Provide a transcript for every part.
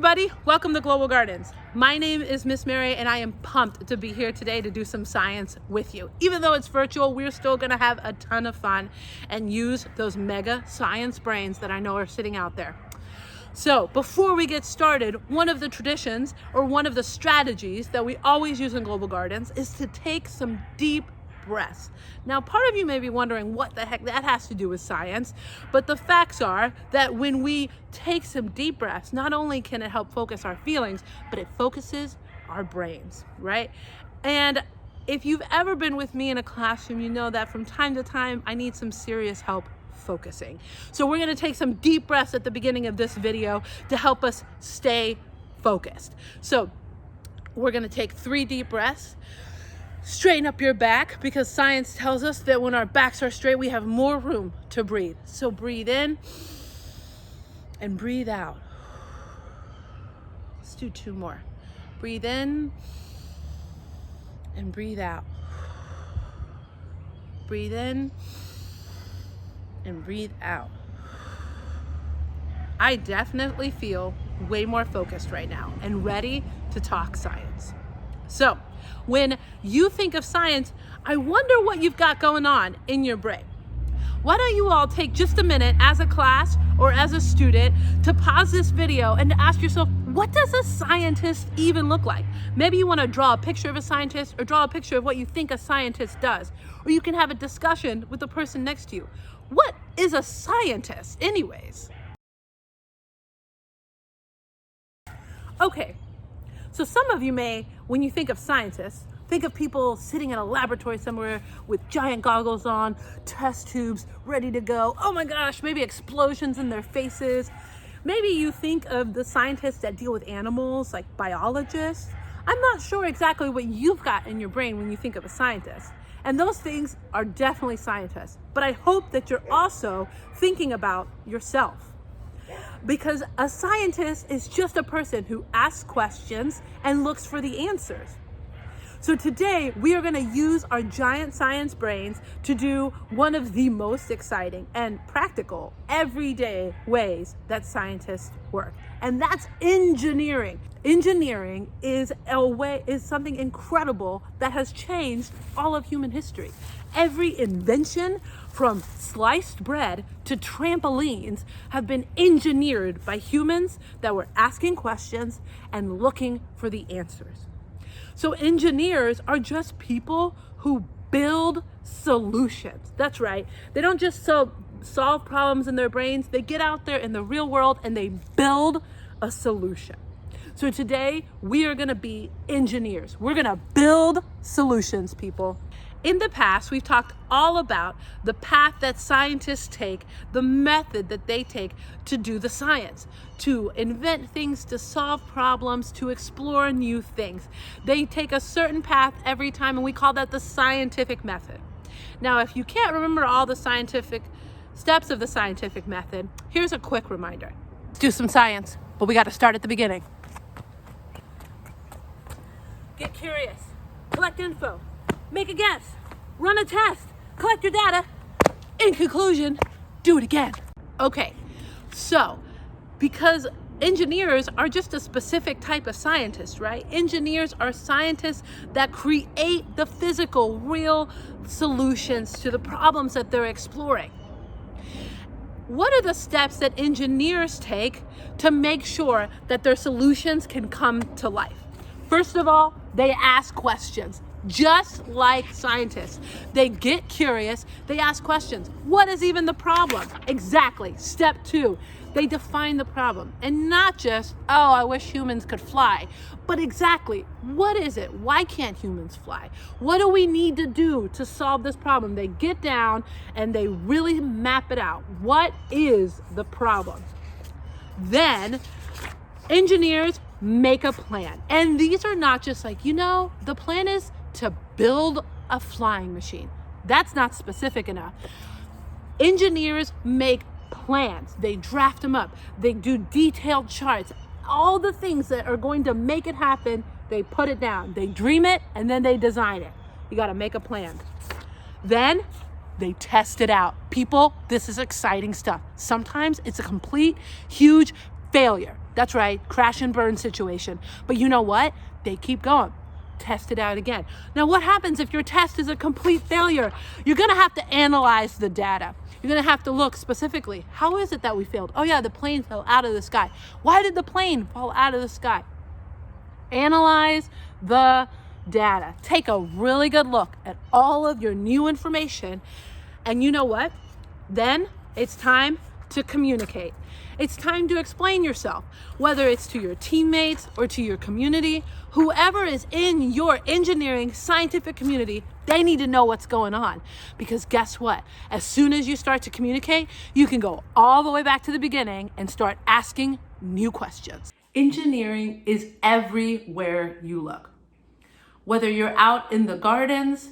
everybody, welcome to Global Gardens. My name is Miss Mary and I am pumped to be here today to do some science with you. Even though it's virtual, we're still gonna have a ton of fun and use those mega science brains that I know are sitting out there. So before we get started, one of the traditions or one of the strategies that we always use in Global Gardens is to take some deep breaths. Now, part of you may be wondering what the heck that has to do with science, but the facts are that when we take some deep breaths, not only can it help focus our feelings, but it focuses our brains, right? And if you've ever been with me in a classroom, you know that from time to time, I need some serious help focusing. So we're gonna take some deep breaths at the beginning of this video to help us stay focused. So we're gonna take 3 deep breaths. Straighten up your back, because science tells us that when our backs are straight, we have more room to breathe. So breathe in and breathe out. Let's do 2 more. Breathe in and breathe out. Breathe in and breathe out. I definitely feel way more focused right now and ready to talk science. So when you think of science, I wonder what you've got going on in your brain. Why don't you all take just a minute as a class or as a student to pause this video and to ask yourself, what does a scientist even look like? Maybe you want to draw a picture of a scientist or draw a picture of what you think a scientist does. Or you can have a discussion with the person next to you. What is a scientist anyways? Okay. So some of you may, when you think of scientists, think of people sitting in a laboratory somewhere with giant goggles on, test tubes, ready to go. Oh my gosh, maybe explosions in their faces. Maybe you think of the scientists that deal with animals, like biologists. I'm not sure exactly what you've got in your brain when you think of a scientist. And those things are definitely scientists. But I hope that you're also thinking about yourself. Because a scientist is just a person who asks questions and looks for the answers. So today we are going to use our giant science brains to do one of the most exciting and practical everyday ways that scientists work. And that's engineering. Engineering is something incredible that has changed all of human history. Every invention, from sliced bread to trampolines, have been engineered by humans that were asking questions and looking for the answers. So engineers are just people who build solutions. That's right. They don't just solve problems in their brains. They get out there in the real world and they build a solution. So today we are going to be engineers. We're going to build solutions, people. In the past, we've talked all about the path that scientists take, the method that they take to do the science, to invent things, to solve problems, to explore new things. They take a certain path every time, and we call that the scientific method. Now, if you can't remember all the scientific steps of the scientific method, here's a quick reminder. Let's do some science, but we got to start at the beginning. Get curious, collect info, make a guess, run a test, collect your data. In conclusion, do it again. Okay, so because engineers are just a specific type of scientist, right? Engineers are scientists that create the physical, real solutions to the problems that they're exploring. What are the steps that engineers take to make sure that their solutions can come to life? First of all, they ask questions. Just like scientists, they get curious, they ask questions. What is even the problem? Exactly. Step 2, they define the problem. And not just, oh, I wish humans could fly, but exactly, what is it? Why can't humans fly? What do we need to do to solve this problem? They get down and they really map it out. What is the problem? Then engineers make a plan. And these are not just like, the plan is to build a flying machine. That's not specific enough. Engineers make plans. They draft them up. They do detailed charts. All the things that are going to make it happen, they put it down. They dream it and then they design it. You got to make a plan. Then they test it out. People, this is exciting stuff. Sometimes it's a complete, huge failure. That's right, crash and burn situation. But you know what? They keep going. Test it out again. Now, what happens if your test is a complete failure? You're gonna have to analyze the data. You're gonna have to look specifically, how is it that we failed? Oh yeah, the plane fell out of the sky. Why did the plane fall out of the sky? Analyze the data. Take a really good look at all of your new information. And you know what? Then it's time to communicate. It's time to explain yourself, whether it's to your teammates or to your community. Whoever is in your engineering scientific community, they need to know what's going on. Because guess what? As soon as you start to communicate, you can go all the way back to the beginning and start asking new questions. Engineering is everywhere you look. Whether you're out in the gardens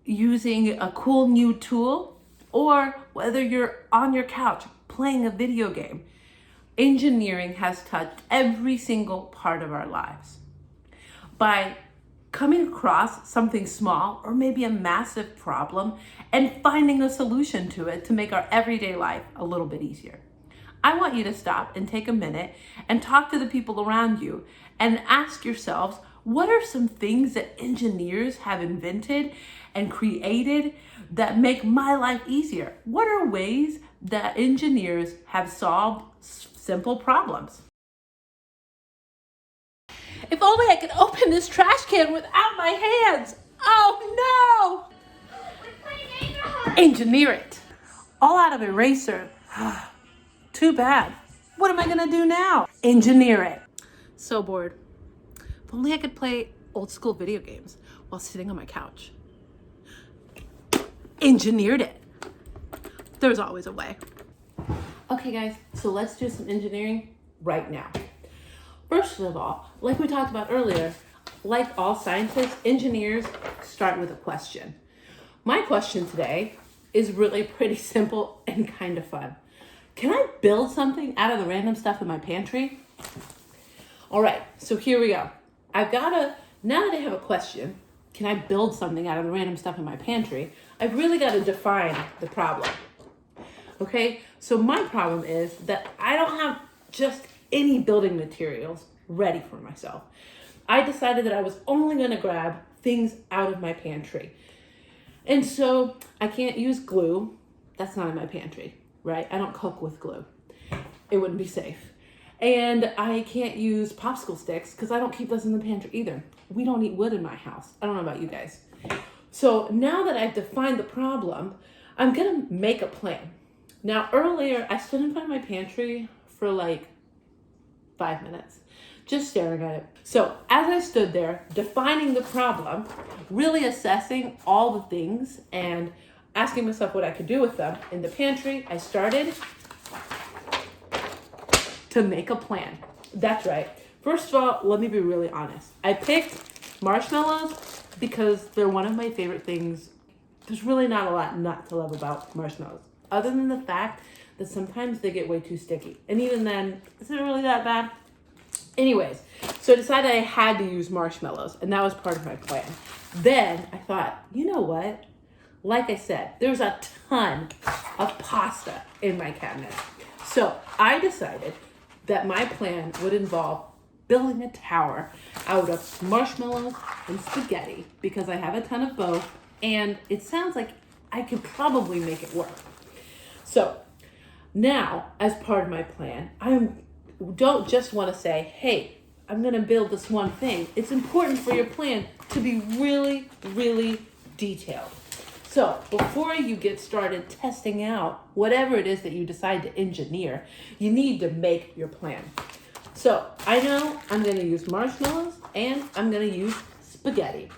using a cool new tool, or whether you're on your couch playing a video game, engineering has touched every single part of our lives. By coming across something small or maybe a massive problem and finding a solution to it to make our everyday life a little bit easier. I want you to stop and take a minute and talk to the people around you and ask yourselves, what are some things that engineers have invented and created that make my life easier? What are ways that engineers have solved simple problems? If only I could open this trash can without my hands. Oh no! Engineer it. All out of eraser. Too bad. What am I gonna do now? Engineer it. So bored. If only I could play old school video games while sitting on my couch. Engineered it. There's always a way. Okay guys, so let's do some engineering right now. First of all, like we talked about earlier, like all scientists, engineers start with a question. My question today is really pretty simple and kind of fun. Can I build something out of the random stuff in my pantry? All right, so here we go. Now that I have a question, can I build something out of the random stuff in my pantry? I've really got to define the problem. Okay, so my problem is that I don't have just any building materials ready for myself. I decided that I was only going to grab things out of my pantry. And so I can't use glue. That's not in my pantry, right? I don't cook with glue. It wouldn't be safe. And I can't use popsicle sticks because I don't keep those in the pantry either. We don't eat wood in my house. I don't know about you guys. So now that I've defined the problem, I'm gonna make a plan. Now earlier, I stood in front of my pantry for like 5 minutes, just staring at it. So as I stood there, defining the problem, really assessing all the things and asking myself what I could do with them in the pantry, I started to make a plan. That's right. First of all, let me be really honest. I picked marshmallows because they're one of my favorite things. There's really not a lot not to love about marshmallows, other than the fact that sometimes they get way too sticky. And even then, is it really that bad? Anyways, so I decided I had to use marshmallows, and that was part of my plan. Then I thought, you know what? Like I said, there's a ton of pasta in my cabinet. So I decided that my plan would involve building a tower out of marshmallows and spaghetti because I have a ton of both, and it sounds like I could probably make it work. So now, as part of my plan, don't just want to say, hey, I'm going to build this one thing. It's important for your plan to be really, really detailed. So before you get started testing out whatever it is that you decide to engineer, you need to make your plan. So I know I'm going to use marshmallows and I'm going to use spaghetti.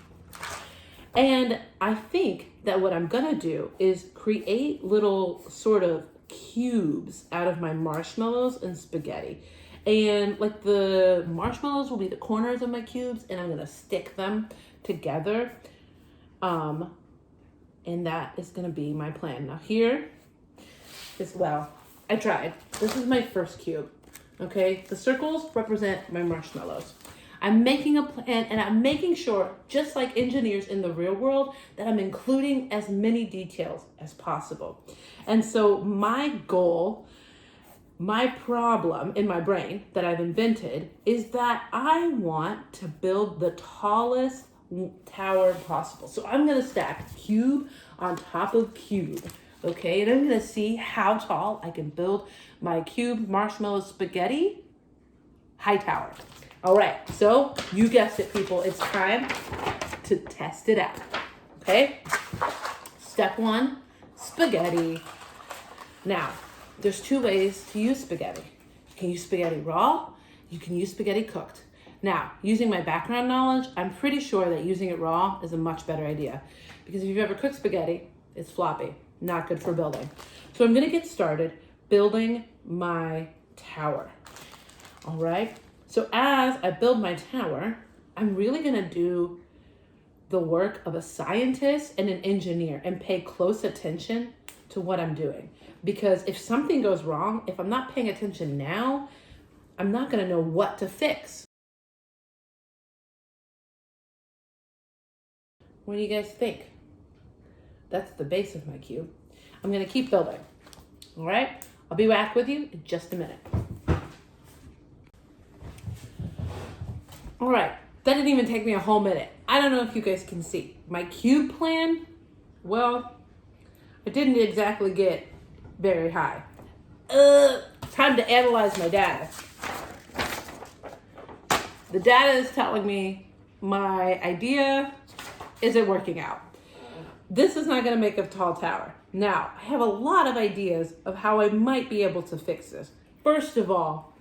And I think that what I'm going to do is create little sort of cubes out of my marshmallows and spaghetti. And like the marshmallows will be the corners of my cubes, and I'm going to stick them together. And that is going to be my plan. Now here is, well, I tried. This is my first cube. Okay, the circles represent my marshmallows. I'm making a plan, and I'm making sure, just like engineers in the real world, that I'm including as many details as possible. And so my goal My problem in my brain that I've invented is that I want to build the tallest tower possible. So I'm gonna stack cube on top of cube, okay? And I'm gonna see how tall I can build my cube marshmallow spaghetti high tower. All right, so you guessed it, people. It's time to test it out, okay? Step one, spaghetti. Now, there's two ways to use spaghetti. You can use spaghetti raw, you can use spaghetti cooked. Now, using my background knowledge, I'm pretty sure that using it raw is a much better idea, because if you've ever cooked spaghetti, it's floppy, not good for building. So I'm gonna get started building my tower. All right, so as I build my tower, I'm really gonna do the work of a scientist and an engineer and pay close attention to what I'm doing. Because if something goes wrong, if I'm not paying attention now, I'm not gonna know what to fix. What do you guys think? That's the base of my cube. I'm gonna keep building. All right, I'll be back with you in just a minute. All right, that didn't even take me a whole minute. I don't know if you guys can see. My cube plan, well, I didn't exactly get very high. Time to analyze my data. The data is telling me my idea isn't working out. This is not gonna make a tall tower. Now, I have a lot of ideas of how I might be able to fix this. First of all,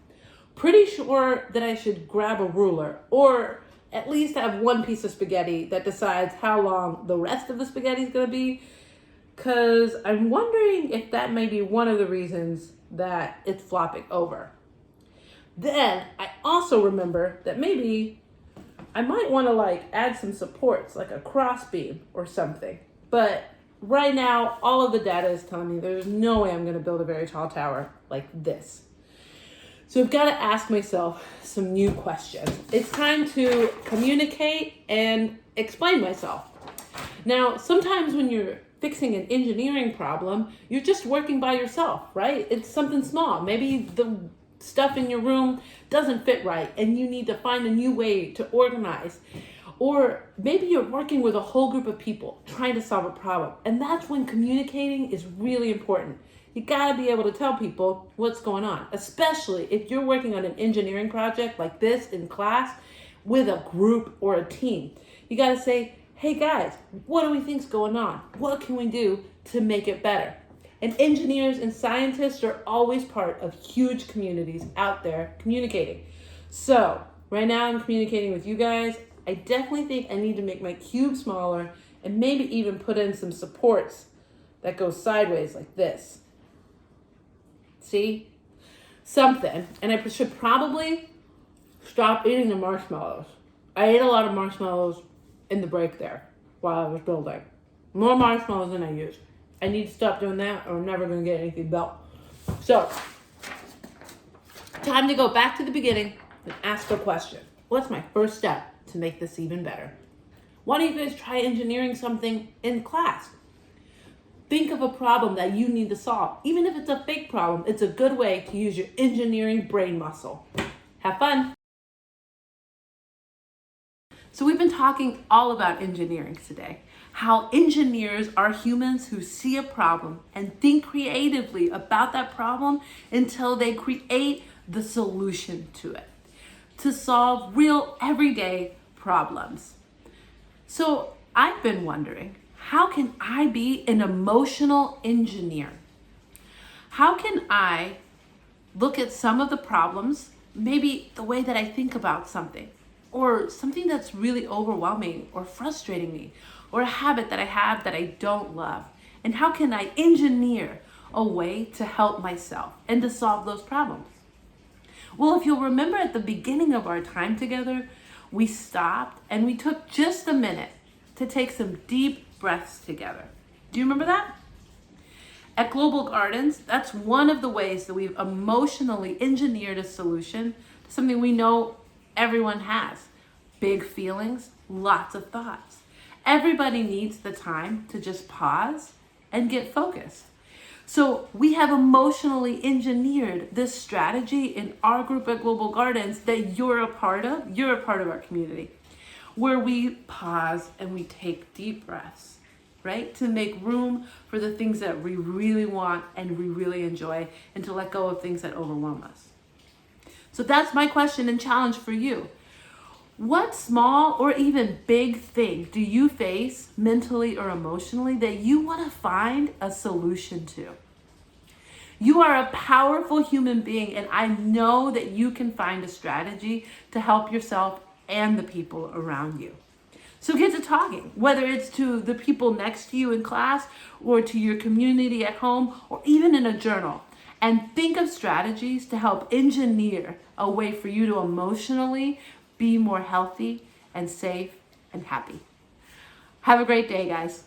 pretty sure that I should grab a ruler, or at least have one piece of spaghetti that decides how long the rest of the spaghetti is gonna be, because I'm wondering if that may be one of the reasons that it's flopping over. Then I also remember that maybe I might want to add some supports, like a cross beam or something. But right now, all of the data is telling me there's no way I'm going to build a very tall tower like this. So I've got to ask myself some new questions. It's time to communicate and explain myself. Now, sometimes when you're fixing an engineering problem, you're just working by yourself, right? It's something small. Maybe the stuff in your room doesn't fit right and you need to find a new way to organize. Or maybe you're working with a whole group of people trying to solve a problem. And that's when communicating is really important. You gotta be able to tell people what's going on, especially if you're working on an engineering project like this in class with a group or a team. You gotta say, hey guys, what do we think's going on? What can we do to make it better? And engineers and scientists are always part of huge communities out there communicating. So right now I'm communicating with you guys. I definitely think I need to make my cube smaller and maybe even put in some supports that go sideways like this. See? Something. And I should probably stop eating the marshmallows. I ate a lot of marshmallows in the break there while I was building. More marshmallows than I used. I need to stop doing that or I'm never going to get anything built. So, time to go back to the beginning and ask a question. What's my first step to make this even better? Why don't you guys try engineering something in class? Think of a problem that you need to solve. Even if it's a fake problem, it's a good way to use your engineering brain muscle. Have fun. So we've been talking all about engineering today. How engineers are humans who see a problem and think creatively about that problem until they create the solution to it, to solve real everyday problems. So I've been wondering, how can I be an emotional engineer? How can I look at some of the problems, maybe the way that I think about something, or something that's really overwhelming or frustrating me, or a habit that I have that I don't love? And how can I engineer a way to help myself and to solve those problems? Well, if you'll remember at the beginning of our time together, we stopped and we took just a minute to take some deep breaths together. Do you remember that? At Global Gardens, that's one of the ways that we've emotionally engineered a solution to something we know everyone has. Big feelings, lots of thoughts. Everybody needs the time to just pause and get focused. So we have emotionally engineered this strategy in our group at Global Gardens that you're a part of. You're a part of our community, where we pause and we take deep breaths, right? To make room for the things that we really want and we really enjoy, and to let go of things that overwhelm us. So that's my question and challenge for you. What small or even big thing do you face mentally or emotionally that you want to find a solution to? You are a powerful human being, and I know that you can find a strategy to help yourself and the people around you. So get to talking, whether it's to the people next to you in class or to your community at home or even in a journal. And think of strategies to help engineer a way for you to emotionally be more healthy and safe and happy. Have a great day, guys.